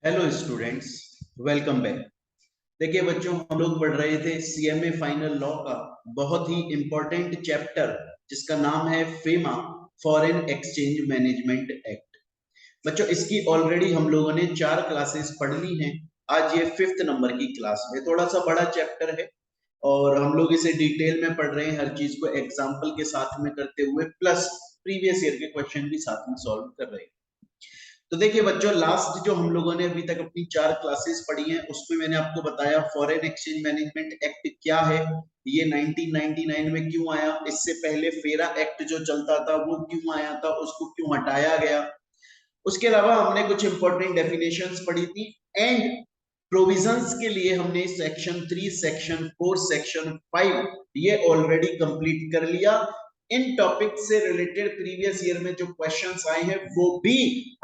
Hello students, welcome back. देखिए बच्चों, हम लोग पढ़ रहे थे सीएमए फाइनल लॉ का बहुत ही इंपॉर्टेंट चैप्टर जिसका नाम है FEMA foreign exchange management act. बच्चों, इसकी ऑलरेडी हम लोगों ने 4 क्लासेस पढ़ ली हैं। आज ये 5th नंबर की क्लास है। थोड़ा सा बड़ा चैप्टर है और हम लोग इसे डिटेल में पढ़ रहे हैं, हर चीज को एग्जाम्पल के साथ में करते हुए, प्लस प्रीवियस ईयर के क्वेश्चन भी साथ में सॉल्व कर रहे हैं। तो देखिए बच्चों, लास्ट जो हम लोगों ने अभी तक अपनी 4 क्लासेस पढ़ी हैं उसमें मैंने आपको बताया फॉरेन एक्सचेंज मैनेजमेंट एक्ट क्या है, ये 1999 में क्यों आया, इससे पहले फेरा एक्ट जो चलता था वो क्यों आया था, उसको क्यों हटाया गया। उसके अलावा हमने कुछ इंपॉर्टेंट डेफिनेशंस पढ़ी थी एंड प्रोविजंस के लिए हमने सेक्शन 3, सेक्शन 4, सेक्शन 5 ये ऑलरेडी कंप्लीट कर लिया। इन टॉपिक से रिलेटेड प्रीवियस ईयर में जो क्वेश्चंस आए हैं वो भी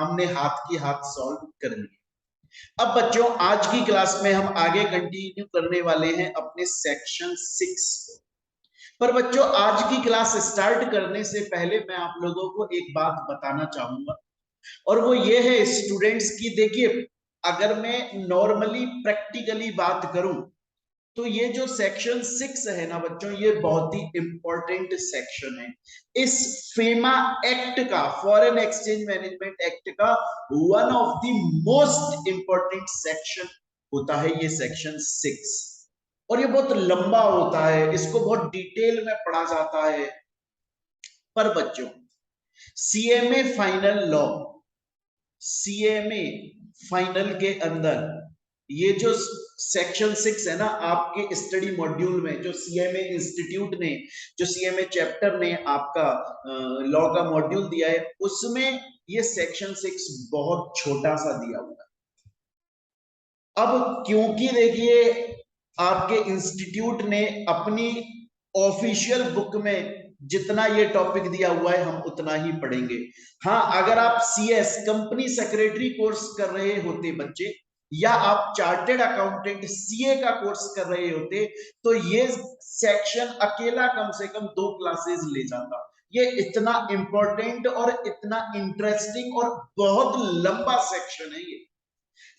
हमने हाथ की हाथ सॉल्व कर लिए। अब बच्चों, आज की क्लास में हम आगे कंटिन्यू करने वाले हैं अपने सेक्शन 6 को। पर बच्चों, आज की क्लास स्टार्ट करने से पहले मैं आप लोगों को एक बात बताना चाहूंगा, और वो ये है स्टूडेंट्स की। देखिए, अगर मैं नॉर्मली प्रैक्टिकली बात करूं तो ये जो सेक्शन 6 है ना बच्चों, ये बहुत ही इंपॉर्टेंट सेक्शन है। इस फेमा एक्ट का, फॉरेन एक्सचेंज मैनेजमेंट एक्ट का one of the most important section होता है ये सेक्शन 6। और ये बहुत लंबा होता है, इसको बहुत डिटेल में पढ़ा जाता है। पर बच्चों, CMA final law, CMA final के अंदर ये जो सेक्शन 6 है ना, आपके स्टडी मॉड्यूल में जो सीएमए इंस्टीट्यूट ने, जो सीएमए चैप्टर ने आपका लॉ का मॉड्यूल दिया है, उसमें ये सेक्शन 6 बहुत छोटा सा दिया हुआ है। अब क्योंकि देखिए, आपके इंस्टीट्यूट ने अपनी ऑफिशियल बुक में जितना ये टॉपिक दिया हुआ है हम उतना ही पढ़ेंगे। हाँ, अगर आप सीएस कंपनी सेक्रेटरी कोर्स कर रहे होते बच्चे, या आप चार्टेड अकाउंटेंट सीए का कोर्स कर रहे होते, तो ये सेक्शन अकेला कम से कम 2 क्लासेस ले जाता। ये इतना इंपॉर्टेंट और इतना इंटरेस्टिंग और बहुत लंबा सेक्शन है ये।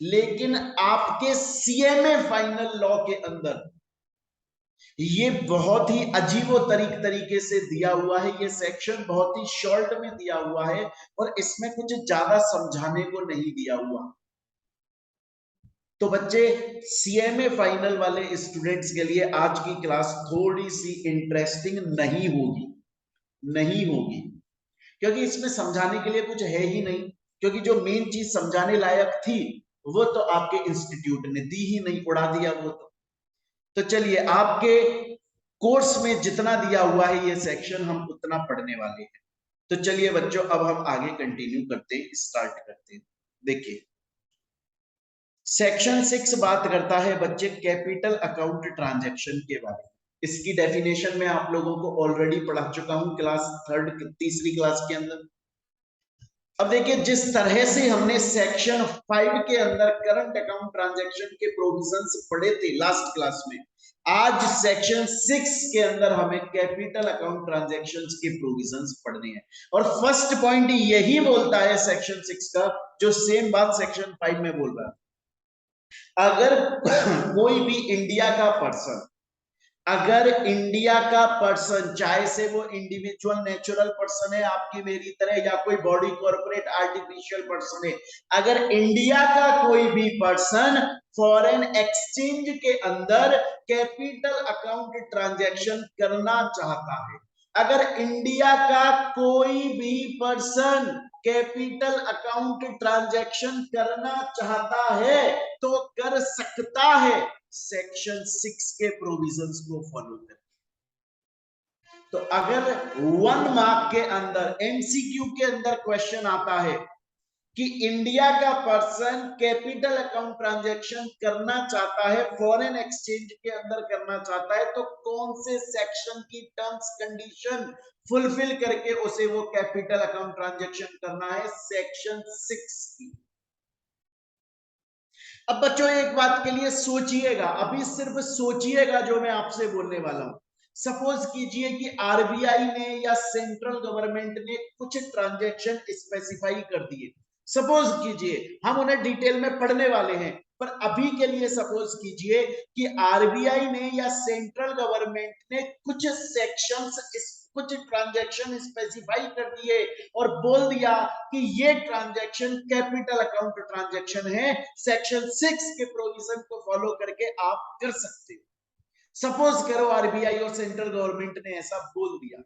लेकिन आपके सीएमए फाइनल लॉ के अंदर ये बहुत ही अजीबो तरीके से दिया हुआ है। ये सेक्शन बहुत ही शॉर्ट में दिया हुआ है और इसमें कुछ ज्यादा समझाने को नहीं दिया हुआ। तो बच्चे, सीएमए फाइनल वाले स्टूडेंट्स के लिए आज की क्लास थोड़ी सी इंटरेस्टिंग नहीं होगी, नहीं होगी, क्योंकि इसमें समझाने के लिए कुछ है ही नहीं। क्योंकि जो मेन चीज समझाने लायक थी वो तो आपके इंस्टीट्यूट ने दी ही नहीं, उड़ा दिया वो तो चलिए, आपके कोर्स में जितना दिया हुआ है ये सेक्शन हम उतना पढ़ने वाले हैं। तो चलिए बच्चों, अब हम आगे कंटिन्यू करते हैं, स्टार्ट करते हैं। देखिए, सेक्शन 6 बात करता है बच्चे कैपिटल अकाउंट ट्रांजैक्शन के बारे में। इसकी डेफिनेशन मैं आप लोगों को ऑलरेडी पढ़ा चुका हूं क्लास 3rd, तीसरी क्लास के अंदर। अब देखिए, जिस तरह से हमने सेक्शन 5 के अंदर करंट अकाउंट ट्रांजैक्शन के प्रोविजंस पढ़े थे लास्ट क्लास में, आज सेक्शन 6 के अंदर हमें कैपिटल अकाउंट ट्रांजैक्शंस के प्रोविजंस पढ़ने हैं। और फर्स्ट पॉइंट यही बोलता है सेक्शन 6 का, जो सेम बात सेक्शन 5 में बोल रहा है। अगर कोई भी इंडिया का पर्सन, अगर इंडिया का पर्सन, चाहे से वो इंडिविजुअल नेचुरल पर्सन है आपकी मेरी तरह, या कोई बॉडी कॉर्पोरेट आर्टिफिशियल पर्सन है, अगर इंडिया का कोई भी पर्सन फॉरेन एक्सचेंज के अंदर कैपिटल अकाउंट ट्रांजैक्शन करना चाहता है, अगर इंडिया का कोई भी पर्सन कैपिटल अकाउंट ट्रांजैक्शन करना चाहता है तो कर सकता है, सेक्शन 6 के प्रोविजंस को फॉलो कर। तो अगर 1 मार्क के अंदर एमसीक्यू के अंदर क्वेश्चन आता है कि इंडिया का पर्सन कैपिटल अकाउंट ट्रांजैक्शन करना चाहता है, फॉरेन एक्सचेंज के अंदर करना चाहता है, तो कौन से सेक्शन की टर्म्स कंडीशन फुलफिल करके उसे वो कैपिटल अकाउंट ट्रांजैक्शन करना है, सेक्शन 6 की। अब बच्चों, एक बात के लिए सोचिएगा, अभी सिर्फ सोचिएगा जो मैं आपसे बोलने वाला हूं। सपोज कीजिए कि आरबीआई ने या सेंट्रल गवर्नमेंट ने कुछ ट्रांजैक्शन स्पेसिफाई कर दिए। सपोज कीजिए, हम उन्हें डिटेल में पढ़ने वाले हैं, पर अभी के लिए सपोज कीजिए कि आरबीआई ने या सेंट्रल गवर्नमेंट ने कुछ सेक्शंस, कुछ ट्रांजैक्शन स्पेसिफाई कर दिए और बोल दिया कि ये ट्रांजैक्शन कैपिटल अकाउंट ट्रांजैक्शन है, सेक्शन 6 के प्रोविजन को फॉलो करके आप कर सकते हो। सपोज करो आरबीआई और सेंट्रल गवर्नमेंट ने ऐसा बोल दिया।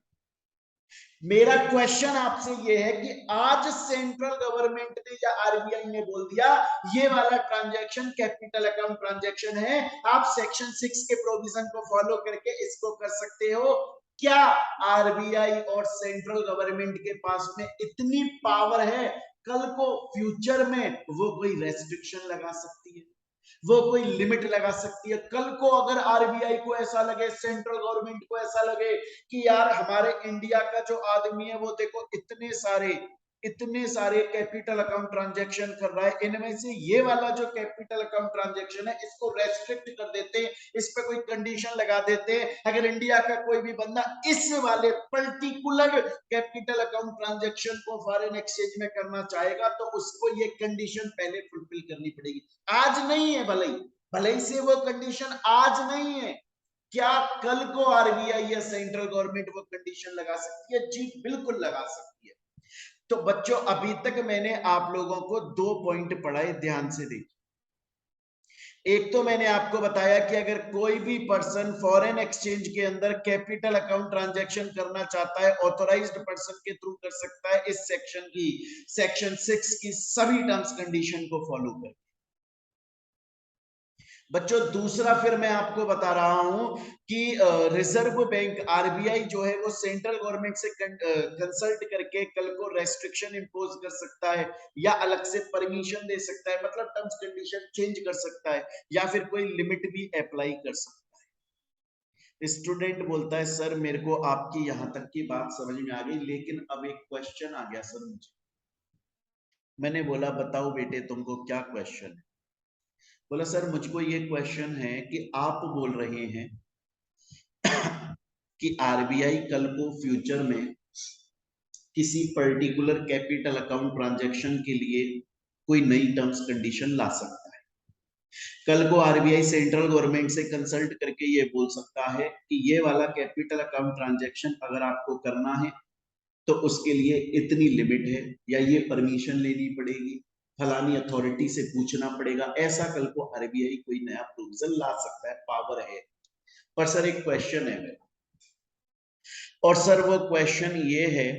मेरा क्वेश्चन आपसे ये है कि आज सेंट्रल गवर्नमेंट ने या आरबीआई ने बोल दिया ये वाला ट्रांजैक्शन कैपिटल अकाउंट ट्रांजैक्शन है, आप सेक्शन 6 के प्रोविजन को फॉलो करके इसको कर सकते हो। क्या आरबीआई और सेंट्रल गवर्नमेंट के पास में इतनी पावर है कल को फ्यूचर में वो कोई रेस्ट्रिक्शन लगा सकती है, वो कोई लिमिट लगा सकती है? कल को अगर आरबीआई को ऐसा लगे, सेंट्रल गवर्नमेंट को ऐसा लगे कि यार हमारे इंडिया का जो आदमी है वो देखो इतने सारे कैपिटल अकाउंट ट्रांजैक्शन कर रहा है, इनमें से ये वाला जो कैपिटल अकाउंट ट्रांजैक्शन है इसको रेस्ट्रिक्ट कर देते हैं, इस पे कोई कंडीशन लगा देते हैं। अगर इंडिया का कोई भी बंदा इस वाले पर्टिकुलर कैपिटल अकाउंट ट्रांजैक्शन को फॉरेन एक्सचेंज में करना चाहेगा तो उसको ये कंडीशन पहले फुलफिल करनी पड़ेगी। आज नहीं है, भले ही से वो कंडीशन आज नहीं है, क्या कल को आरबीआई या सेंट्रल गवर्नमेंट वो कंडीशन लगा सकती है? जी बिल्कुल लगा सकती है। तो बच्चों अभी तक मैंने आप लोगों को 2 पॉइंट पढ़ाए, ध्यान से देखिए। एक तो मैंने आपको बताया कि अगर कोई भी पर्सन फॉरेन एक्सचेंज के अंदर कैपिटल अकाउंट ट्रांजैक्शन करना चाहता है, ऑथोराइज्ड पर्सन के थ्रू कर सकता है, इस सेक्शन 6 की सभी टर्म्स कंडीशन को फॉलो कर। बच्चों दूसरा फिर मैं आपको बता रहा हूं कि रिजर्व बैंक आरबीआई जो है वो सेंट्रल गवर्नमेंट से कंसल्ट करके कल को रेस्ट्रिक्शन इंपोज कर सकता है या अलग से परमिशन दे सकता है, मतलब टर्म्स कंडीशन चेंज कर सकता है या फिर कोई लिमिट भी अप्लाई कर सकता है। स्टूडेंट बोलता है सर मेरे को आपकी यहां तक की बात समझ में आ गई, लेकिन अब एक क्वेश्चन आ गया सर मुझे। मैंने बोला बताओ बेटे तुमको क्या क्वेश्चन है? बोला सर मुझको ये क्वेश्चन है कि आप बोल रहे हैं कि आरबीआई कल को फ्यूचर में किसी पर्टिकुलर कैपिटल अकाउंट ट्रांजैक्शन के लिए कोई नई टर्म्स कंडीशन ला सकता है। कल को आरबीआई सेंट्रल गवर्नमेंट से कंसल्ट करके ये बोल सकता है कि ये वाला कैपिटल अकाउंट ट्रांजैक्शन अगर आपको करना है तो उसके लिए इतनी लिमिट है या ये परमिशन लेनी पड़ेगी, फलानी अथॉरिटी से पूछना पड़ेगा। ऐसा कल को आरबीआई कोई नया प्रोविजन ला सकता है, पावर है। पर सर एक क्वेश्चन है मेरा, और सर वो क्वेश्चन ये है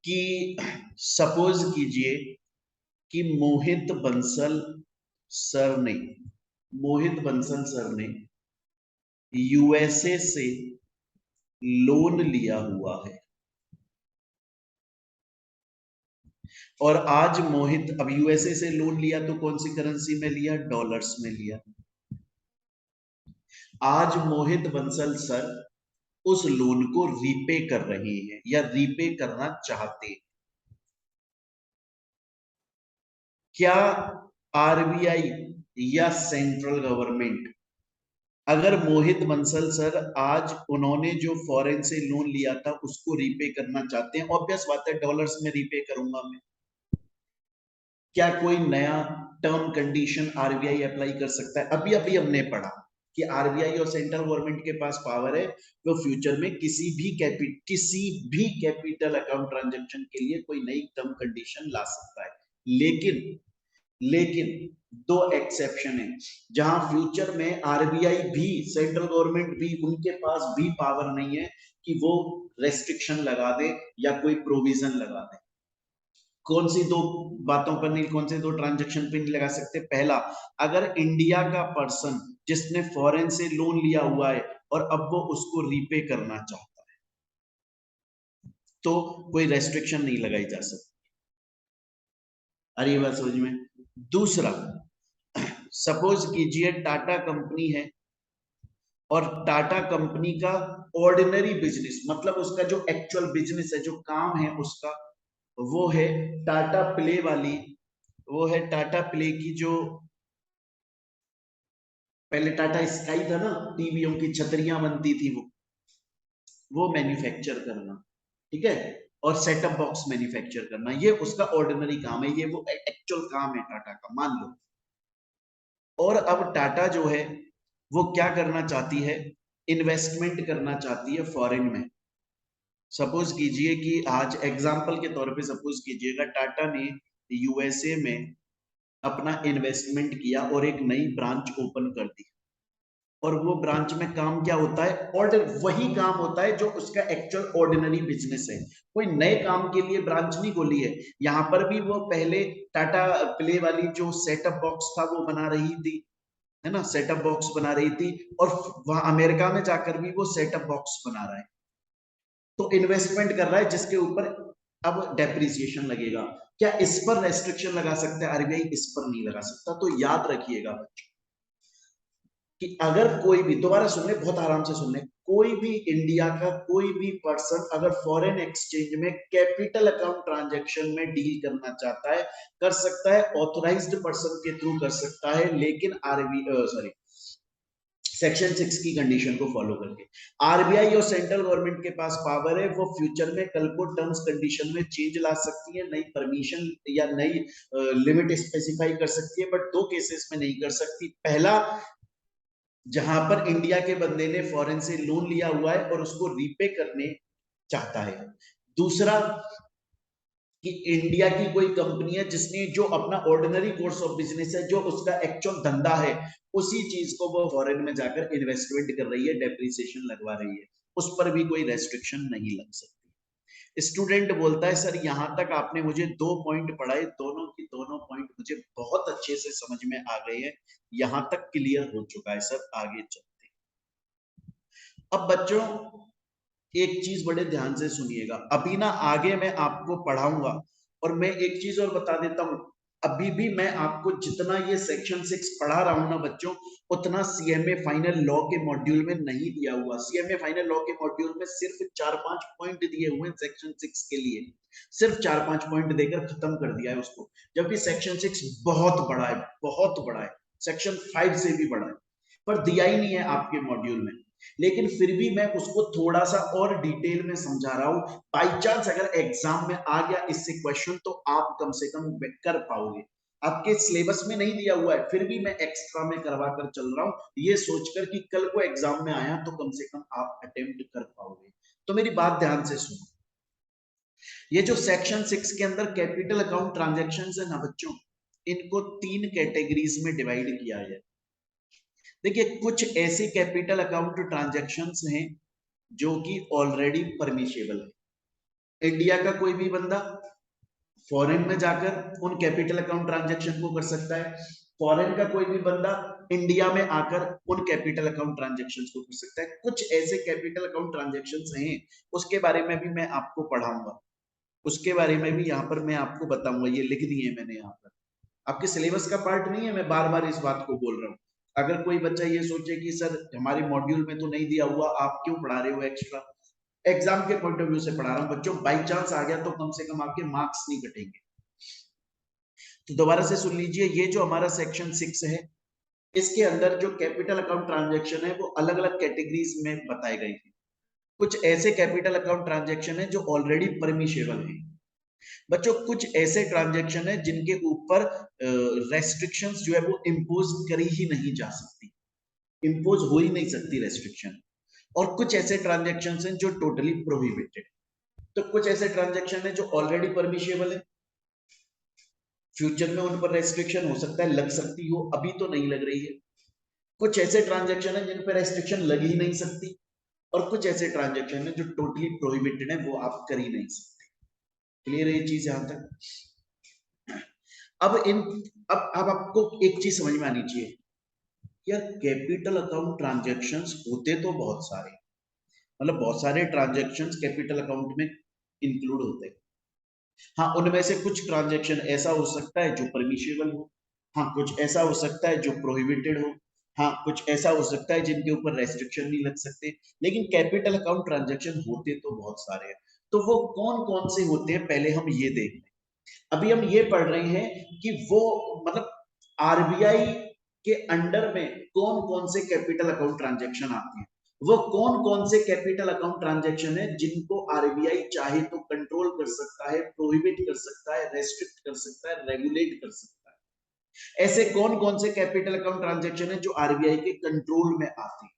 कि सपोज कीजिए कि मोहित बंसल सर ने यूएसए से लोन लिया हुआ है और आज मोहित, अब यूएसए से लोन लिया तो कौन सी करेंसी में लिया? डॉलर्स में लिया। आज मोहित बंसल सर उस लोन को रीपे कर रहे हैं या रीपे करना चाहते हैं। क्या आरबीआई या सेंट्रल गवर्नमेंट, अगर मोहित बंसल सर आज उन्होंने जो फॉरेन से लोन लिया था उसको रीपे करना चाहते हैं, ऑब्वियस बात है डॉलर्स में रीपे करूंगा मैं, क्या कोई नया टर्म कंडीशन आरबीआई अप्लाई कर सकता है? अभी अभी हमने पढ़ा कि आरबीआई और सेंट्रल गवर्नमेंट के पास पावर है वो फ्यूचर में किसी भी कैपिटल अकाउंट ट्रांजैक्शन के लिए कोई नई टर्म कंडीशन ला सकता है। लेकिन दो एक्सेप्शन है जहां फ्यूचर में आरबीआई भी सेंट्रल गवर्नमेंट भी उनके पास भी पावर नहीं है कि वो रेस्ट्रिक्शन लगा दे या कोई प्रोविजन लगा दे। कौन सी दो बातों पर नहीं, कौन से दो ट्रांजैक्शन पे नहीं लगा सकते? पहला, अगर इंडिया का पर्सन जिसने फॉरेन से लोन लिया हुआ है और अब वो उसको रीपे करना चाहता है तो कोई रेस्ट्रिक्शन नहीं लगाई जा सकती। अरे ये बात समझ में। दूसरा, सपोज कीजिए टाटा कंपनी है और टाटा कंपनी का ऑर्डिनरी बिजनेस, मतलब उसका जो एक्चुअल बिजनेस है, जो काम है उसका, वो है टाटा प्ले वाली, वो है टाटा प्ले की जो पहले टाटा स्काई था ना, टीवियों की छतरियां बनती थी, वो मैन्युफैक्चर करना, ठीक है। और सेटअप बॉक्स मैन्युफैक्चर करना, ये उसका ऑर्डिनरी काम है, ये वो एक्चुअल काम है टाटा का, मान लो। और अब टाटा जो है वो क्या करना चाहती है, इन्वेस्टमेंट करना चाहती है फॉरेन में। सपोज कीजिए कि आज एग्जांपल के तौर पे सपोज कीजिएगा टाटा ने यूएसए में अपना इन्वेस्टमेंट किया और एक नई ब्रांच ओपन कर दी, और वो ब्रांच में काम क्या होता है, ऑर्डर वही काम होता है जो उसका एक्चुअल ऑर्डिनरी बिजनेस है। कोई नए काम के लिए ब्रांच नहीं खोली है। यहाँ पर भी वो पहले टाटा प्ले वाली जो सेटअप बॉक्स था वो बना रही थी, है ना, सेटअप बॉक्स बना रही थी, और वहां अमेरिका में जाकर भी वो सेटअप बॉक्स बना रहा है। तो इन्वेस्टमेंट कर रहा है जिसके ऊपर अब डेप्रिसिएशन लगेगा। क्या इस पर रेस्ट्रिक्शन लगा सकता है आरबीआई? इस पर नहीं लगा सकता। तो याद रखिएगा बच्चों कि अगर कोई भी, दोबारा सुन ले, बहुत आराम से सुन ले, कोई भी इंडिया का कोई भी पर्सन अगर फॉरेन एक्सचेंज में कैपिटल अकाउंट ट्रांजैक्शन में डील करना चाहता है, कर सकता है, ऑथराइज्ड पर्सन के थ्रू कर सकता है, लेकिन सेक्शन 6 की कंडीशन को फॉलो करके। आरबीआई और सेंट्रल गवर्नमेंट के पास पावर है, वो फ्यूचर में कल को टर्म्स कंडीशन में चेंज ला सकती है, नई परमिशन या नई लिमिट स्पेसिफाई कर सकती है, बट दो केसेस में नहीं कर सकती। पहला, जहां पर इंडिया के बंदे ने फॉरेन से लोन लिया हुआ है और उसको रीपे करने चाहता है। दूसरा, कि इंडिया की कोई कंपनी है जिसने जो अपना ऑर्डिनरी कोर्स ऑफ बिजनेस है, जो उसका एक्चुअल धंधा है, उसी चीज को वो फॉरेन में जाकर इन्वेस्टमेंट कर रही है, डेप्रिसिएशन लगवा रही है, उस पर भी कोई रेस्ट्रिक्शन नहीं लग सकती। स्टूडेंट बोलता है सर यहाँ तक आपने मुझे 2 पॉइंट पढ़ाए, दोनों की दोनों पॉइंट मुझे बहुत अच्छे से समझ में आ गए हैं, यहाँ तक क्लियर हो चुका है सर, आगे चलते हैं। अब बच्चों एक चीज बड़े ध्यान से सुनिएगा, अभी ना आगे मैं आपको पढ़ाऊंगा, और मैं एक चीज और बता देता हूं, अभी भी मैं आपको जितना ये सेक्शन 6 पढ़ा रहा हूं ना बच्चों, उतना सीएमए फाइनल लॉ के मॉड्यूल में नहीं दिया हुआ। सीएमए फाइनल लॉ के मॉड्यूल में सिर्फ 4-5 पॉइंट दिए हुए हैं सेक्शन 6 के लिए, सिर्फ 4-5 पॉइंट देकर खत्म कर दिया है उसको, जबकि सेक्शन 6 बहुत बड़ा है, बहुत बड़ा है, सेक्शन 5 से भी बड़ा है, पर दिया ही नहीं है आपके मॉड्यूल में। लेकिन फिर भी मैं उसको थोड़ा सा और डिटेल में समझा रहा हूं, बाई चांस अगर एग्जाम में आ गया इससे क्वेश्चन तो आप कम से कम कर पाओगे। आपके सिलेबस में नहीं दिया हुआ है, फिर भी मैं एक्स्ट्रा में करवा कर चल रहा हूं, ये सोचकर कि कल को एग्जाम में आया तो कम से कम आप अटेम्प्ट कर पाओगे। तो मेरी बात ध्यान से सुनो, ये जो सेक्शन 6 के अंदर कैपिटल अकाउंट ट्रांजेक्शन है ना बच्चों, इनको 3 कैटेगरीज में डिवाइड किया है। देखिए, कुछ ऐसे कैपिटल अकाउंट ट्रांजैक्शंस हैं जो कि ऑलरेडी परमिशेबल है। इंडिया का कोई भी बंदा फॉरेन में जाकर उन कैपिटल अकाउंट ट्रांजैक्शन को कर सकता है, फॉरेन का कोई भी बंदा इंडिया में आकर उन कैपिटल अकाउंट ट्रांजैक्शन को कर सकता है। कुछ ऐसे कैपिटल अकाउंट ट्रांजैक्शंस हैं, उसके बारे में भी मैं आपको पढ़ाऊंगा, उसके बारे में भी यहाँ पर मैं आपको बताऊंगा, ये लिख दिए है मैंने यहाँ पर। आपके सिलेबस का पार्ट नहीं है, मैं बार बार इस बात को बोल रहा हूँ। अगर कोई बच्चा ये सोचे कि सर हमारे मॉड्यूल में तो नहीं दिया हुआ, आप क्यों पढ़ा रहे हो एक्स्ट्रा, एग्जाम के पॉइंट ऑफ व्यू से पढ़ा रहा हूँ बच्चों, बाई चांस आ गया तो कम से कम आपके मार्क्स नहीं कटेंगे। तो दोबारा से सुन लीजिए, ये जो हमारा सेक्शन 6 है, इसके अंदर जो कैपिटल अकाउंट ट्रांजेक्शन है वो अलग अलग कैटेगरीज में बताए गए हैं। कुछ ऐसे कैपिटल अकाउंट ट्रांजेक्शन है जो ऑलरेडी परमिशेबल है बच्चों, कुछ ऐसे ट्रांजेक्शन है जिनके ऊपर रेस्ट्रिक्शंस जो है वो इम्पोज करी ही नहीं जा सकती, इम्पोज हो ही नहीं सकती रेस्ट्रिक्शन। और कुछ ऐसे ट्रांजेक्शन हैं जो टोटली प्रोहिबिटेड। तो कुछ ऐसे ट्रांजेक्शन है जो ऑलरेडी परमिशेबल है, फ्यूचर में उन पर रेस्ट्रिक्शन हो सकता है, लग सकती हो, अभी तो नहीं लग रही है। कुछ ऐसे ट्रांजेक्शन है जिन पर रेस्ट्रिक्शन लग ही नहीं सकती, और कुछ ऐसे ट्रांजेक्शन है जो टोटली प्रोहिबिटेड है, वो आप कर ही नहीं सकते। क्लियर है ये चीज यहां तक? अब अब आपको एक चीज समझ में आनी चाहिए, यार कैपिटल अकाउंट ट्रांजैक्शंस होते तो बहुत सारे, मतलब बहुत सारे ट्रांजैक्शंस कैपिटल अकाउंट में इंक्लूड होते हैं। हाँ, उनमें से कुछ ट्रांजैक्शन ऐसा हो सकता है जो परमिशेबल हो, हाँ कुछ ऐसा हो सकता है जो प्रोहिबिटेड हो, हाँ कुछ ऐसा हो सकता है जिनके ऊपर रेस्ट्रिक्शन नहीं लग सकते, लेकिन कैपिटल अकाउंट ट्रांजैक्शन होते तो बहुत सारे हैं। तो वो कौन कौन से होते हैं पहले हम ये देख लें। अभी हम ये पढ़ रहे हैं कि वो, मतलब आरबीआई के अंडर में कौन कौन से कैपिटल अकाउंट ट्रांजैक्शन आते हैं। वो कौन कौन से कैपिटल अकाउंट ट्रांजैक्शन है जिनको आरबीआई चाहे तो कंट्रोल कर सकता है, प्रोहिबिट कर सकता है, रेस्ट्रिक्ट कर सकता है, रेगुलेट कर सकता है। ऐसे कौन कौन से कैपिटल अकाउंट ट्रांजैक्शन है जो आरबीआई के कंट्रोल में आते हैं।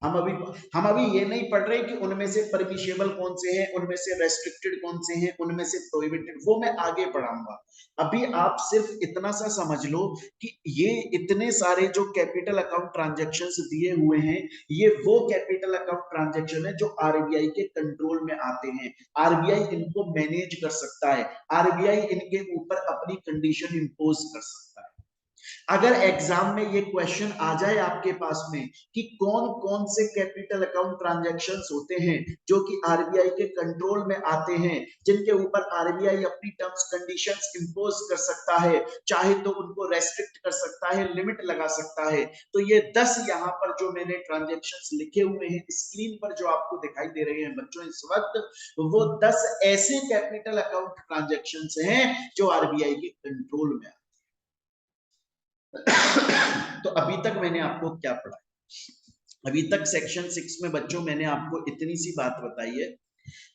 हम अभी ये नहीं पढ़ रहे कि उनमें से परमिशेबल कौन से हैं, उनमें से रेस्ट्रिक्टेड कौन से हैं, उनमें से प्रोहिबिटेड, वो मैं आगे पढ़ाऊंगा। अभी आप सिर्फ इतना सा समझ लो कि ये इतने सारे जो कैपिटल अकाउंट ट्रांजैक्शंस दिए हुए हैं, ये वो कैपिटल अकाउंट ट्रांजैक्शन है जो आरबीआई के कंट्रोल में आते हैं। आरबीआई इनको मैनेज कर सकता है, आरबीआई इनके ऊपर अपनी कंडीशन इंपोज कर सकता है। अगर एग्जाम में ये क्वेश्चन आ जाए आपके पास में कि कौन कौन से कैपिटल अकाउंट ट्रांजैक्शंस होते हैं जो कि आरबीआई के कंट्रोल में आते हैं, जिनके ऊपर आरबीआई अपनी टर्म्स कंडीशंस इंपोज कर सकता है, चाहे तो उनको रेस्ट्रिक्ट कर सकता है, लिमिट लगा सकता है, तो ये 10 यहां पर जो मैंने ट्रांजैक्शंस लिखे हुए हैं स्क्रीन पर जो आपको दिखाई दे रहे हैं बच्चों इस वक्त, वो 10 ऐसे कैपिटल अकाउंट ट्रांजैक्शंस हैं जो आरबीआई के कंट्रोल में। तो अभी तक मैंने आपको क्या पढ़ा? अभी तक सेक्शन 6 में बच्चों मैंने आपको इतनी सी बात बताई है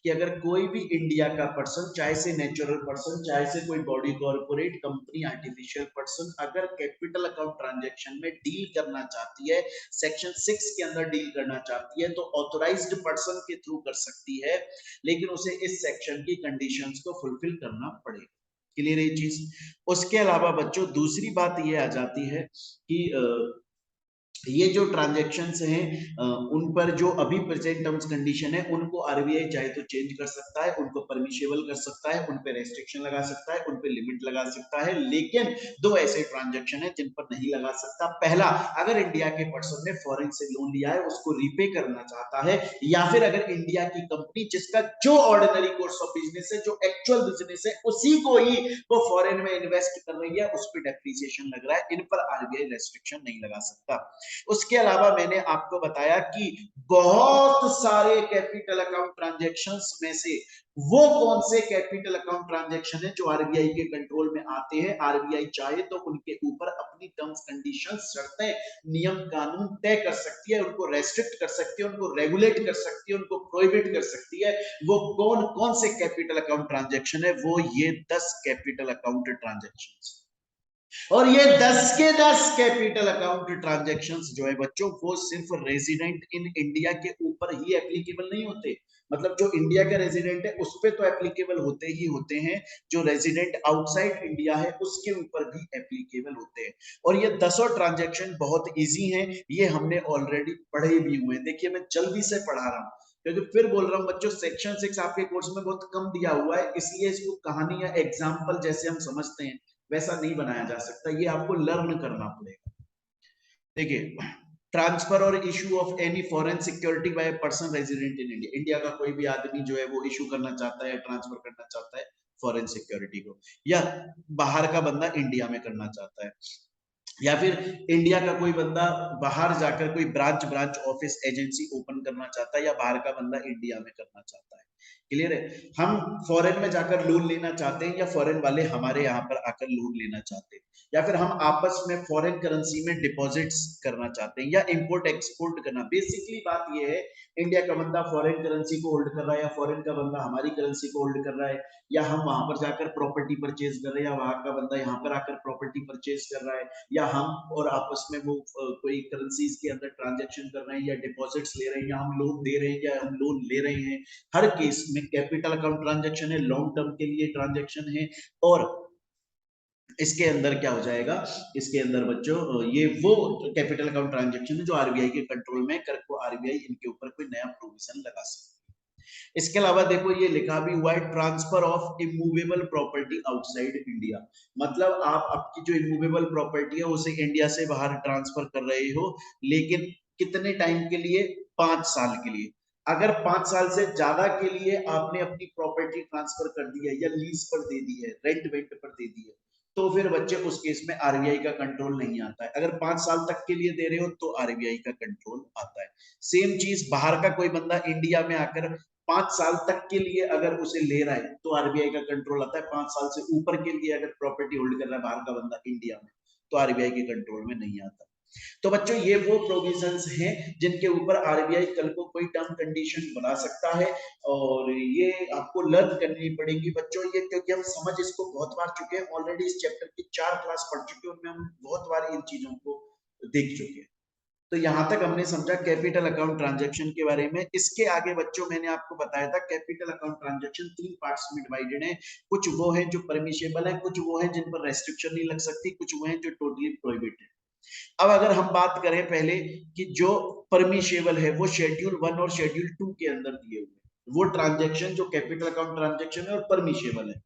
कि अगर कोई भी इंडिया का पर्सन, चाहे से नेचुरल पर्सन, चाहे से कोई body corporate company, artificial person, अगर कैपिटल अकाउंट ट्रांजैक्शन में डील करना चाहती है, सेक्शन 6 के अंदर डील करना चाहती है, तो ऑथोराइज्ड पर्सन के थ्रू कर सकती है, लेकिन उसे इस सेक्शन की कंडीशंस को फुलफिल करना पड़ेगा। क्लियर है ये चीज? उसके अलावा बच्चों दूसरी बात ये आ जाती है कि ये जो ट्रांजैक्शंस हैं उन पर जो अभी प्रेजेंट टर्म्स कंडीशन है उनको आरबीआई चाहे तो चेंज कर सकता है, उनको परमिशेबल कर सकता है, उन पे रेस्ट्रिक्शन लगा सकता है, उन पे लिमिट लगा सकता है, लेकिन दो ऐसे ट्रांजैक्शन है जिन पर नहीं लगा सकता। पहला, अगर इंडिया के पर्सन ने फॉरेन से लोन लिया है उसको रीपे करना चाहता है, या फिर अगर इंडिया की कंपनी जिसका जो ऑर्डिनरी कोर्स ऑफ बिजनेस है, जो एक्चुअल बिजनेस है, उसी को ही वो फॉरेन में इन्वेस्ट कर रही है, उस पर डेप्रिसिएशन लग रहा है, इन पर आरबीआई रेस्ट्रिक्शन नहीं लगा सकता। उसके अलावा मैंने आपको बताया कि बहुत सारे कैपिटल अकाउंट ट्रांजैक्शंस में से वो कौन से कैपिटल अकाउंट ट्रांजैक्शन है जो आरबीआई के कंट्रोल में आते हैं, आरबीआई चाहे तो उनके ऊपर अपनी टर्म्स कंडीशंस, शर्तें, नियम कानून तय कर सकती है, उनको रेस्ट्रिक्ट कर सकती है, उनको रेगुलेट कर सकती है, उनको प्रोहिबिट कर सकती है। वो कौन कौन से कैपिटल अकाउंट ट्रांजैक्शन है? वो ये 10 कैपिटल अकाउंट ट्रांजैक्शंस। और ये 10 के 10 कैपिटल अकाउंट ट्रांजैक्शंस जो है बच्चों, वो सिर्फ रेजिडेंट इन इंडिया के ऊपर ही एप्लीकेबल नहीं होते। मतलब जो इंडिया का रेजिडेंट है उस पे तो एप्लीकेबल होते ही होते हैं, जो रेजिडेंट आउटसाइड इंडिया है उसके ऊपर भी एप्लीकेबल होते हैं। और ये 10 ट्रांजैक्शन बहुत इजी हैं, ये हमने ऑलरेडी पढ़े भी हुए हैं। देखिए मैं जल्दी से पढ़ा रहा हूँ क्योंकि फिर बोल रहा हूँ बच्चों, सेक्शन 6 आपके कोर्स में बहुत कम दिया हुआ है, इसलिए इसको कहानी या एग्जाम्पल जैसे हम समझते हैं वैसा नहीं बनाया जा सकता, ये आपको लर्न करना पड़ेगा। देखिए, ट्रांसफर और issue of any foreign security by person resident in India, India का कोई भी आदमी जो है वो इशू करना चाहता है, ट्रांसफर करना चाहता है फॉरेन सिक्योरिटी को, या बाहर का बंदा इंडिया में करना चाहता है, या फिर इंडिया का कोई बंदा बाहर जाकर कोई branch branch office agency open करना चाहता है, या बाहर का बंदा इंडिया में करना चाहता है। क्लियर है? हम फॉरेन में जाकर लोन लेना चाहते हैं, या फॉरेन वाले हमारे यहाँ पर आकर लोन लेना चाहते हैं, या फिर हम आपस में फॉरेन करेंसी में डिपॉजिट्स करना चाहते हैं, या इंपोर्ट एक्सपोर्ट करना। बेसिकली बात यह है, इंडिया का बंदा फॉरेन करेंसी को होल्ड कर रहा है, या फॉरेन का बंदा हमारी करेंसी को होल्ड कर रहा है, या हम वहां पर जाकर प्रॉपर्टी परचेज कर रहे हैं, या वहां का बंदा यहाँ पर आकर प्रॉपर्टी परचेज कर रहा है, या हम और आपस में वो कोई करेंसीज के अंदर ट्रांजैक्शन कर रहे हैं, या डिपॉजिट्स ले रहे हैं, या हम लोन दे रहे हैं, या हम लोन ले रहे हैं। हर केस में कैपिटल अकाउंट ट्रांजैक्शन है, लॉन्ग टर्म के लिए ट्रांजैक्शन है। और इसके अंदर क्या हो जाएगा, इसके अंदर बच्चों ये वो कैपिटल अकाउंट ट्रांजैक्शन है जो आरबीआई के कंट्रोल में कर को आरबीआई इनके ऊपर कोई नया प्रोविजन लगा सकती है। इसके अलावा देखो ये लिखा भी हुआ है, transfer of immovable property outside India. मतलब आप आपकी जो इमूवेबल प्रॉपर्टी है उसे इंडिया से बाहर ट्रांसफर कर रहे हो, लेकिन कितने टाइम के लिए? 5 साल के लिए। अगर 5 साल से ज्यादा के लिए आपने अपनी प्रॉपर्टी ट्रांसफर कर दी है, या लीज पर दे दी है, रेंट वेंट पर दे दी है, तो फिर बच्चे उस केस में आरबीआई का कंट्रोल नहीं आता है। अगर 5 साल तक के लिए दे रहे हो तो आरबीआई का कंट्रोल आता है। सेम चीज बाहर का कोई बंदा इंडिया में आकर 5 साल तक के लिए अगर उसे ले रहा है तो आरबीआई का कंट्रोल आता है। 5 साल से ऊपर के लिए अगर प्रॉपर्टी होल्ड कर रहा है बाहर का बंदा इंडिया में, तो आरबीआई के कंट्रोल में नहीं आता। तो बच्चों ये वो प्रोविजंस हैं जिनके ऊपर आरबीआई कल को कोई टर्म कंडीशन बना सकता है, और ये आपको लर्न करनी पड़ेगी बच्चों ये, क्योंकि हम समझ इसको बहुत बार चुके हैं ऑलरेडी। इस चैप्टर की 4 क्लास पढ़ चुके हैं, उनमें हम बहुत बार इन चीजों को देख चुके हैं। तो यहां तक हमने समझा कैपिटल अकाउंट ट्रांजैक्शन के बारे में। इसके आगे बच्चों मैंने आपको बताया था कैपिटल अकाउंट ट्रांजैक्शन 3 पार्ट्स में डिवाइडेड है। कुछ वो है जो परमिशेबल है, कुछ वो है जिन पर रेस्ट्रिक्शन नहीं लग सकती, कुछ वो है जो टोटली प्रोहिबिटेड। अब अगर हम बात करें पहले कि जो परमिशेबल है वो शेड्यूल 1 और शेड्यूल 2 के अंदर दिए हुए हैं। वो ट्रांजैक्शन जो कैपिटल अकाउंट ट्रांजैक्शन है और परमिशेबल है।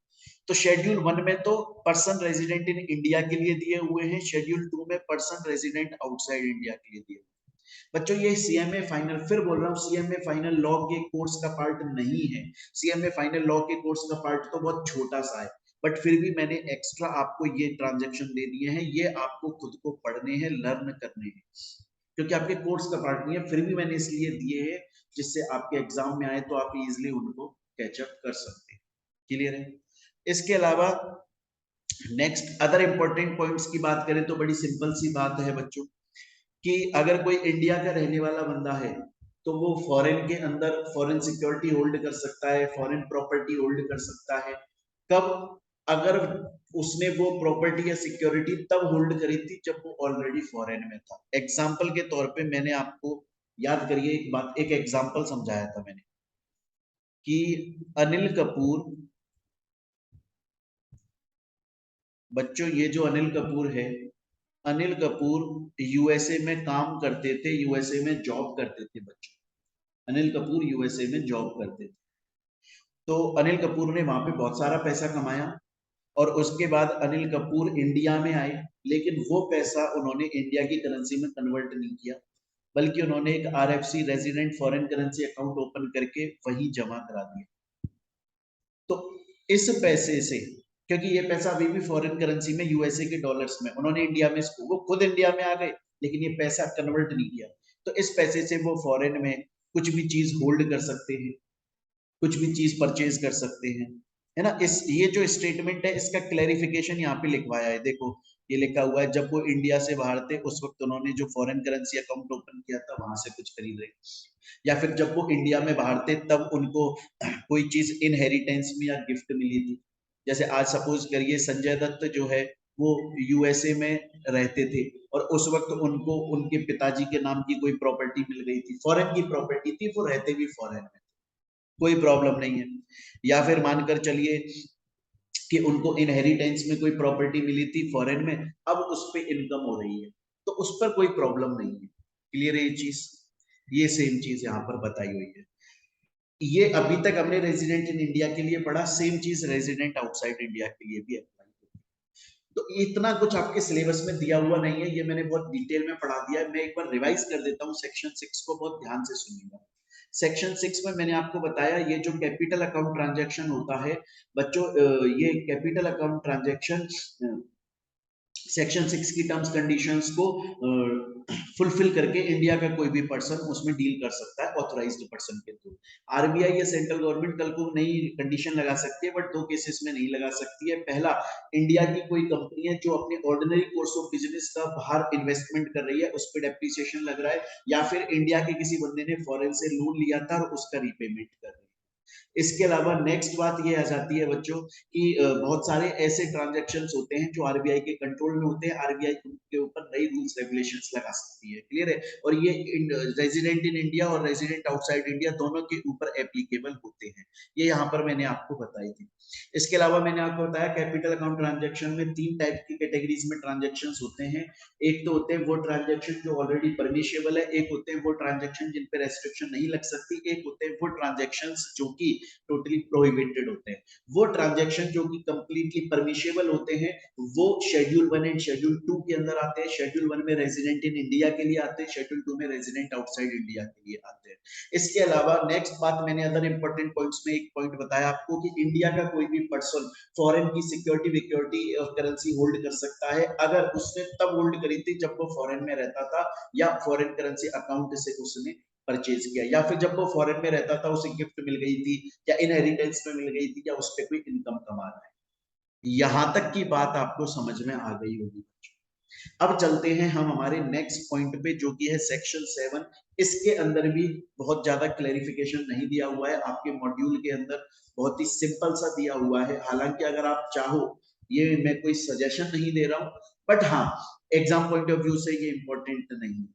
तो शेड्यूल 1 में तो पर्सन रेजिडेंट इन इंडिया के लिए दिए हुए हैं, शेड्यूल 2 में पर्सन रेजिडेंट आउटसाइड इंडिया के लिए दिए हुए हैं। बच्चों ये सीएमए फाइनल, फिर बोल रहा हूँ, सीएमए फाइनल लॉ के कोर्स का पार्ट नहीं है। सीएमए फाइनल लॉ के कोर्स का पार्ट तो बहुत छोटा सा है, बट फिर भी मैंने एक्स्ट्रा आपको ये ट्रांजैक्शन दे दिए हैं, ये आपको खुद को पढ़ने हैं, लर्न करने हैं, क्योंकि आपके कोर्स का पार्ट नहीं है, फिर भी मैंने इसलिए दिए हैं जिससे आपके एग्जाम में आए तो आप इजिली उनको कैचअप कर सकते हैं। क्लियर है? इसके अलावा नेक्स्ट अदर इंपॉर्टेंट पॉइंट्स की बात करें तो बड़ी सिंपल सी बात है बच्चों कि अगर कोई इंडिया का रहने वाला बंदा है तो वो फॉरेन के अंदर फॉरेन सिक्योरिटी होल्ड कर सकता है, फॉरेन प्रॉपर्टी होल्ड कर सकता है। कब? अगर उसने वो प्रॉपर्टी या सिक्योरिटी तब होल्ड करी थी जब वो ऑलरेडी फॉरेन में था। एग्जाम्पल के तौर पे मैंने आपको, याद करिए एक बात, एक एग्जाम्पल समझाया था मैंने कि अनिल कपूर, बच्चों ये जो अनिल कपूर है, अनिल कपूर यूएसए में काम करते थे, यूएसए में जॉब करते थे बच्चों। अनिल कपूर यूएसए में जॉब करते थे। तो अनिल कपूर ने वहां पे बहुत सारा पैसा कमाया और उसके बाद अनिल कपूर इंडिया में आए, लेकिन वो पैसा उन्होंने इंडिया की करेंसी में कन्वर्ट नहीं किया, बल्कि उन्होंने एक RFC resident foreign currency account open करके वही जमा करा दिया। तो इस पैसे से, क्योंकि ये पैसा अभी भी फॉरेन करेंसी में यूएसए के डॉलर्स में, उन्होंने इंडिया में इसको, वो खुद इंडिया में आ गए लेकिन ये पैसा कन्वर्ट नहीं किया, तो इस पैसे से वो फॉरेन में कुछ भी चीज होल्ड कर सकते हैं, कुछ भी चीज परचेज कर सकते हैं, है ना। इस ये जो स्टेटमेंट है इसका क्लैरिफिकेशन यहाँ पे लिखवाया है, देखो ये लिखा हुआ है, जब वो इंडिया से बाहर थे उस वक्त उन्होंने जो फॉरेन करेंसी अकाउंट ओपन किया था वहां से कुछ खरीद रहे, या फिर जब वो इंडिया में बाहर थे तब उनको कोई चीज इनहेरिटेंस में या गिफ्ट मिली थी। जैसे आज सपोज करिए संजय दत्त जो है वो यूएसए में रहते थे और उस वक्त उनको उनके पिताजी के नाम की कोई प्रॉपर्टी मिल गई थी, फॉरेन की प्रॉपर्टी थी, वो रहते भी फॉरेन में, कोई प्रॉब्लम नहीं है। या फिर मानकर चलिए कि उनको इनहेरिटेंस में कोई प्रॉपर्टी मिली थी फॉरेन में, अब उस पर इनकम हो रही है, तो उस पर कोई प्रॉब्लम नहीं है। क्लियर है ये चीज? ये सेम चीज यहाँ पर बताई हुई है। ये अभी तक हमने रेजिडेंट इन इंडिया के लिए पढ़ा, सेम चीज रेजिडेंट आउटसाइड इंडिया के लिए भी अप्लाई होती है। तो इतना कुछ आपके सिलेबस में दिया हुआ नहीं है, ये मैंने बहुत डिटेल में पढ़ा दिया है। मैं एक बार रिवाइज कर देता हूँ, सेक्शन 6 को बहुत ध्यान से सुनिएगा। सेक्शन 6 में मैंने आपको बताया ये जो कैपिटल अकाउंट ट्रांजैक्शन होता है बच्चों, ये कैपिटल अकाउंट ट्रांजैक्शन सेक्शन 6 की टर्म्स कंडीशंस को फुलफिल करके इंडिया का कोई भी पर्सन उसमें डील कर सकता है ऑथराइज्ड पर्सन के थ्रू। आरबीआई या सेंट्रल गवर्नमेंट कल को नई कंडीशन लगा सकती है, बट 2 केसेस में नहीं लगा सकती है। पहला, इंडिया की कोई कंपनी है जो अपने ऑर्डिनरी कोर्स ऑफ बिजनेस का बाहर इन्वेस्टमेंट कर रही है, उस पर डेप्रिसिएशन लग रहा है, या फिर इंडिया के किसी बंदे ने फॉरेन से लोन लिया था और उसका रीपेमेंट कर रही है। इसके अलावा नेक्स्ट बात ये आ जाती है बच्चों कि बहुत सारे ऐसे ट्रांजैक्शंस होते हैं जो आरबीआई के कंट्रोल में होते हैं, आरबीआई के ऊपर नई रूल्स रेगुलेशंस लगा सकती है। क्लियर है? और ये रेजिडेंट इन इंडिया और रेजिडेंट आउटसाइड इंडिया दोनों के ऊपर एप्लीकेबल होते हैं। ये यहाँ पर मैंने आपको बताई थी। इसके अलावा मैंने आपको बताया कैपिटल अकाउंट ट्रांजैक्शन में 3 टाइप की कैटेगरीज में ट्रांजैक्शंस होते हैं। एक तो होते हैं वो ट्रांजैक्शन जो ऑलरेडी परमिशेबल है, एक होते हैं वो ट्रांजैक्शन जिन पे रेस्ट्रिक्शन नहीं लग सकती, एक होते हैं वो ट्रांजैक्शंस जो कि टोटली प्रोहिबिटेड होते हैं। वो ट्रांजैक्शन जो कि कंप्लीटली परमिशेबल होते हैं वो शेड्यूल 1 एंड शेड्यूल 2 के अंदर आते हैं। शेड्यूल 1 में रेजिडेंट इन इंडिया के लिए आते हैं, शेड्यूल 2 में रेजिडेंट आउटसाइड इंडिया के लिए आते हैं। इसके अलावा नेक्स्ट बात मैंने अदर इंपॉर्टेंट पॉइंट्स में एक पॉइंट बताया आपको कि इंडिया का कोई भी पर्सन फॉरेन की सिक्योरिटी विक्योरिटी करेंसी होल्ड कर सकता है अगर उसने तब होल्ड करी थी जब वो फॉरेन में रहता था, या फॉरेन करेंसी अकाउंट से उसने परचेज किया, या फिर जब वो फॉरेन में रहता था उसे गिफ्ट मिल गई थी, या इनहेरिटेंस में मिल गई थी, या उस पर कोई इनकम कमा रहा है। यहां तक की बात आपको समझ में आ गई होगी। अब चलते हैं हम हमारे नेक्स्ट पॉइंट पे, जो कि है सेक्शन 7। इसके अंदर भी बहुत ज्यादा क्लेरिफिकेशन नहीं दिया हुआ है आपके मॉड्यूल के अंदर, बहुत ही सिंपल सा दिया हुआ है। हालांकि अगर आप चाहो, ये मैं कोई सजेशन नहीं दे रहा हूं, बट हाँ, एग्जाम पॉइंट ऑफ व्यू से ये इंपॉर्टेंट नहीं है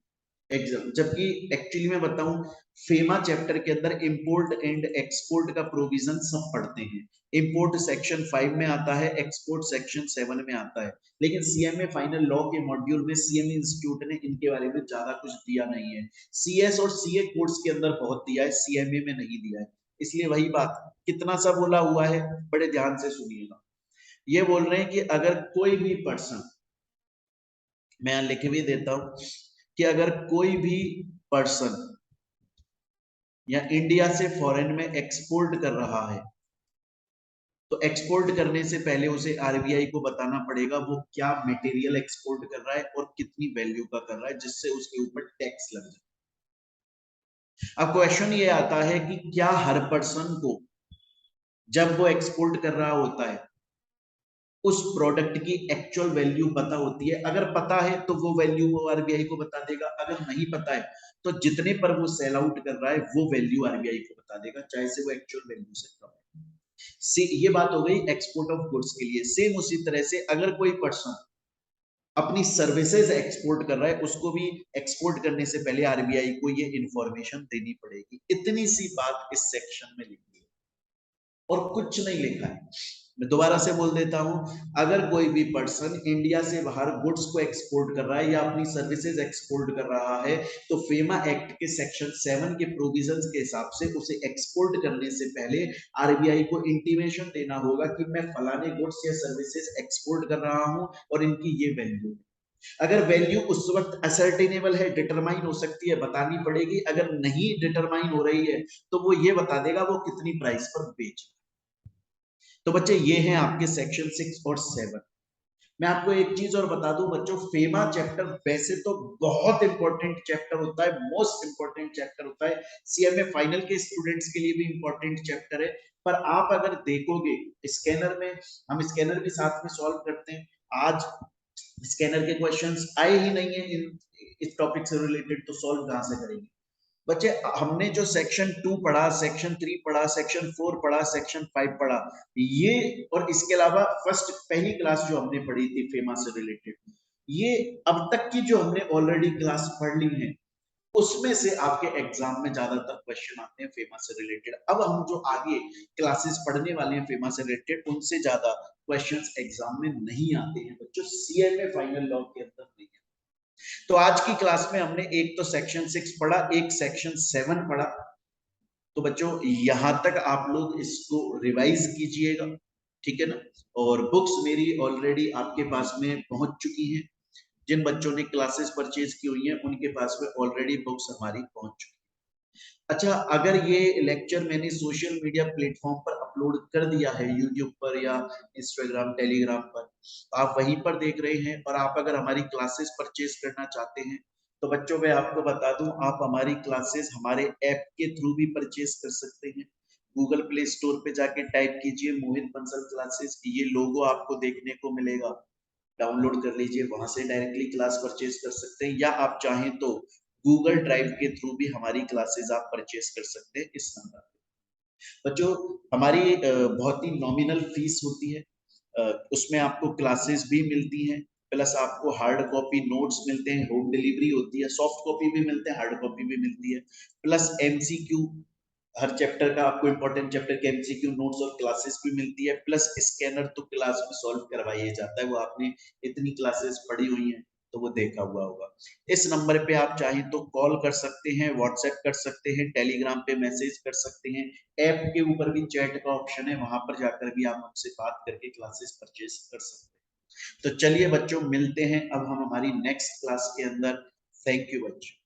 एग्जाम। जबकि एक्चुअली मैं बताऊं, फेमा चैप्टर के अंदर इंपोर्ट एंड एक्सपोर्ट का प्रोविजन सब पढ़ते हैं। इंपोर्ट सेक्शन 5 में आता है, एक्सपोर्ट सेक्शन 7 में आता है। लेकिन सीएमए फाइनल लॉ के मॉड्यूल में सीएमए इंस्टीट्यूट ने इनके बारे में ज्यादा कुछ दिया नहीं है। सीएस और सीए कोर्स के अंदर बहुत दिया है, सीएमए में नहीं दिया है। इसलिए वही बात, कितना सा बोला हुआ है, बड़े ध्यान से सुनिएगा। ये बोल रहे हैं कि अगर कोई भी पर्सन, मैं यहां लिख भी देता हूं, कि अगर कोई भी पर्सन या इंडिया से फॉरेन में एक्सपोर्ट कर रहा है, तो एक्सपोर्ट करने से पहले उसे आरबीआई को बताना पड़ेगा वो क्या मटेरियल एक्सपोर्ट कर रहा है और कितनी वैल्यू का कर रहा है, जिससे उसके ऊपर टैक्स लग जाए। अब क्वेश्चन ये आता है कि क्या हर पर्सन को जब वो एक्सपोर्ट कर रहा होता है उस प्रोडक्ट की एक्चुअल वैल्यू पता होती है? अगर पता है तो वो वैल्यू वो आरबीआई को बता देगा, अगर नहीं पता है तो जितने पर वो सेल आउट कर रहा है वो वैल्यू आरबीआई को बता देगा, चाहे से वो एक्चुअल वैल्यू से कम है। ये बात हो गई एक्सपोर्ट ऑफ गुड्स के लिए। सेम उसी तरह से अगर कोई पर्सन अपनी सर्विसेज एक्सपोर्ट कर रहा है, उसको भी एक्सपोर्ट करने से पहले आरबीआई को ये इंफॉर्मेशन देनी पड़ेगी। इतनी सी बात इस सेक्शन में लिखी है और कुछ नहीं लिखा है। मैं दोबारा से बोल देता हूं, अगर कोई भी पर्सन इंडिया से बाहर गुड्स को एक्सपोर्ट कर रहा है या अपनी सर्विसेज एक्सपोर्ट कर रहा है, तो फेमा एक्ट के सेक्शन 7 के प्रोविजंस के हिसाब से उसे एक्सपोर्ट करने से पहले आरबीआई को इंटीमेशन देना होगा कि मैं फलाने गुड्स या सर्विसेज एक्सपोर्ट कर रहा हूं और इनकी ये वैल्यू। अगर वैल्यू उस वक्त असर्टेनेबल है, डिटरमाइन हो सकती है, बतानी पड़ेगी। अगर नहीं डिटरमाइन हो रही है तो वो ये बता देगा वो कितनी प्राइस पर बेच। तो बच्चे ये हैं आपके सेक्शन 6 और 7। मैं आपको एक चीज और बता दूं बच्चों, फेमा चैप्टर वैसे तो बहुत इंपॉर्टेंट चैप्टर होता है, मोस्ट इंपॉर्टेंट चैप्टर होता है, सीएमए फाइनल के स्टूडेंट्स के लिए भी इंपॉर्टेंट चैप्टर है। पर आप अगर देखोगे स्कैनर में, हम स्कैनर भी साथ में सॉल्व करते हैं। आज स्कैनर के क्वेश्चंस आए ही नहीं है इस टॉपिक से रिलेटेड, तो सॉल्व कहां से करेंगे बच्चे? हमने जो सेक्शन 2 पढ़ा, सेक्शन 3 पढ़ा, सेक्शन 4 पढ़ा, सेक्शन 5 पढ़ा, ये और इसके अलावा फर्स्ट पहली क्लास जो हमने पढ़ी थी फेमा से रिलेटेड, ये अब तक की जो हमने ऑलरेडी क्लास पढ़ ली है, उसमें से आपके एग्जाम में ज्यादातर क्वेश्चन आते हैं फेमा से रिलेटेड। अब हम जो आगे क्लासेस पढ़ने वाले हैं फेमा से रिलेटेड, उनसे ज्यादा क्वेश्चंस एग्जाम में नहीं आते हैं बच्चों, सीएमए फाइनल लॉ के अंदर नहीं है। तो आज की क्लास में हमने एक तो सेक्शन 6 पढ़ा, एक सेक्शन 7 पढ़ा। तो बच्चों यहां तक आप लोग इसको रिवाइज कीजिएगा, ठीक है ना? और बुक्स मेरी ऑलरेडी आपके पास में पहुंच चुकी हैं। जिन बच्चों ने क्लासेस परचेज की हुई हैं उनके पास में ऑलरेडी बुक्स हमारी पहुंच चुकी हैं। अच्छा, अगर ये लेक्चर मैंने सोशल मीडिया प्लेटफॉर्म पर अपलोड कर दिया है, यूट्यूब पर या इंस्टाग्राम टेलीग्राम पर, आप वहीं पर देख रहे हैं और आप अगर हमारी क्लासेस परचेज करना चाहते हैं, तो बच्चों मैं आपको बता दूं, आप हमारी क्लासेस हमारे ऐप के थ्रू भी परचेज कर सकते हैं। गूगल प्ले स्टोर पे जाके टाइप कीजिए मोहित बंसल क्लासेस, ये लोगो आपको देखने को मिलेगा, डाउनलोड कर लीजिए, वहां से डायरेक्टली क्लास परचेज कर सकते हैं। या आप चाहें तो गूगल ड्राइव के थ्रू भी हमारी क्लासेस आप परचेज कर सकते हैं इस नंबर पे। बच्चों हमारी बहुत ही नॉमिनल फीस होती है, उसमें आपको क्लासेस भी मिलती हैं, प्लस आपको हार्ड कॉपी नोट्स मिलते हैं, होम डिलीवरी होती है, सॉफ्ट कॉपी भी मिलते हैं, हार्ड कॉपी भी मिलती है, प्लस एमसीक्यू, हर चैप्टर का आपको इंपॉर्टेंट चैप्टर के एमसीक्यू नोट्स और क्लासेस भी मिलती है, प्लस स्कैनर तो क्लास में सॉल्व करवाया जाता है, वो आपने इतनी क्लासेस पढ़ी हुई हैं तो वो देखा हुआ होगा। इस नंबर पे आप चाहें तो कॉल कर सकते हैं, व्हाट्सएप कर सकते हैं, टेलीग्राम पे मैसेज कर सकते हैं, ऐप के ऊपर भी चैट का ऑप्शन है, वहां पर जाकर भी आप हमसे बात करके क्लासेस परचेज कर सकते हैं। तो चलिए बच्चों मिलते हैं अब हम हमारी नेक्स्ट क्लास के अंदर। थैंक यू बच्चों।